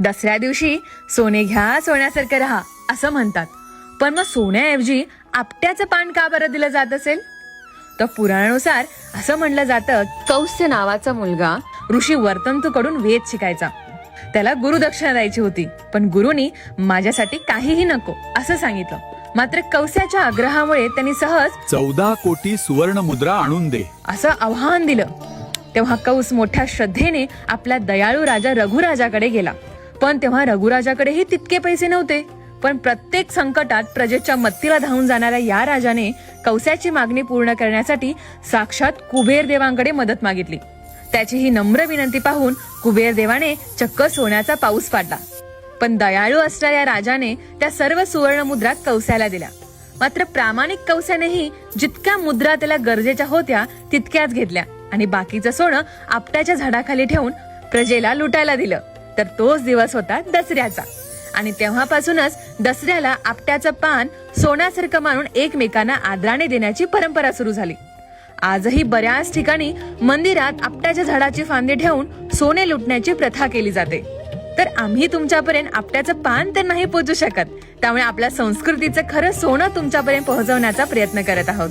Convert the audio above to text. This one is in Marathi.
दसऱ्या दिवशी सोने घ्या सोन्यासारखं राहा असं म्हणतात, पण मग सोन्याऐवजी आपट्याचं पान का बरं दिलं जात असेल? तर पुराणानुसार असं म्हणलं जातं, कौस्य नावाचा मुलगा ऋषी वर्तंतूकडून वेद शिकायचा. त्याला गुरुदक्षिणा द्यायची होती, पण गुरुनी माझ्यासाठी काहीही नको असं सांगितलं. मात्र कौस्याच्या आग्रहामुळे त्यांनी सहज 14 कोटी सुवर्ण मुद्रा आणून दे असं आव्हान दिलं. तेव्हा कौस मोठ्या श्रद्धेने आपल्या दयाळू राजा रघुराजाकडे गेला. पण तेव्हा रघुराजाकडेही तितके पैसे नव्हते. पण प्रत्येक संकटात प्रजेच्या मत्तीला धावून जाणाऱ्या या राजाने कौस्याची मागणी पूर्ण करण्यासाठी साक्षात कुबेर देवांकडे मदत मागितली. त्याची ही नम्र विनंती पाहून कुबेर देवाने चक्क सोन्याचा पाऊस पाडला. पण दयाळू असणाऱ्या राजाने त्या सर्व सुवर्ण मुद्रा कौस्याला दिल्या. मात्र प्रामाणिक कौस्यानेही जितक्या मुद्रा त्याला गरजेच्या होत्या तितक्याच घेतल्या आणि बाकीचं सोनं आपट्याच्या झाडाखाली ठेवून प्रजेला लुटायला दिलं. तर तोच दिवस होता दसऱ्याचा. आणि तेव्हापासूनच दसऱ्याला आपट्याचं पान सोन्यासारखं मानून एकमेकांना आदराने देण्याची परंपरा सुरू झाली. आजही बऱ्याच ठिकाणी मंदिरात आपट्याच्या झाडाची फांदी ठेवून सोने लुटण्याची प्रथा केली जाते. तर आम्ही तुमच्यापर्यंत आपट्याचं पान तर नाही पोहोचू शकत, त्यामुळे आपल्या संस्कृतीचं खरं सोनं तुमच्यापर्यंत पोहोचवण्याचा प्रयत्न करत आहोत.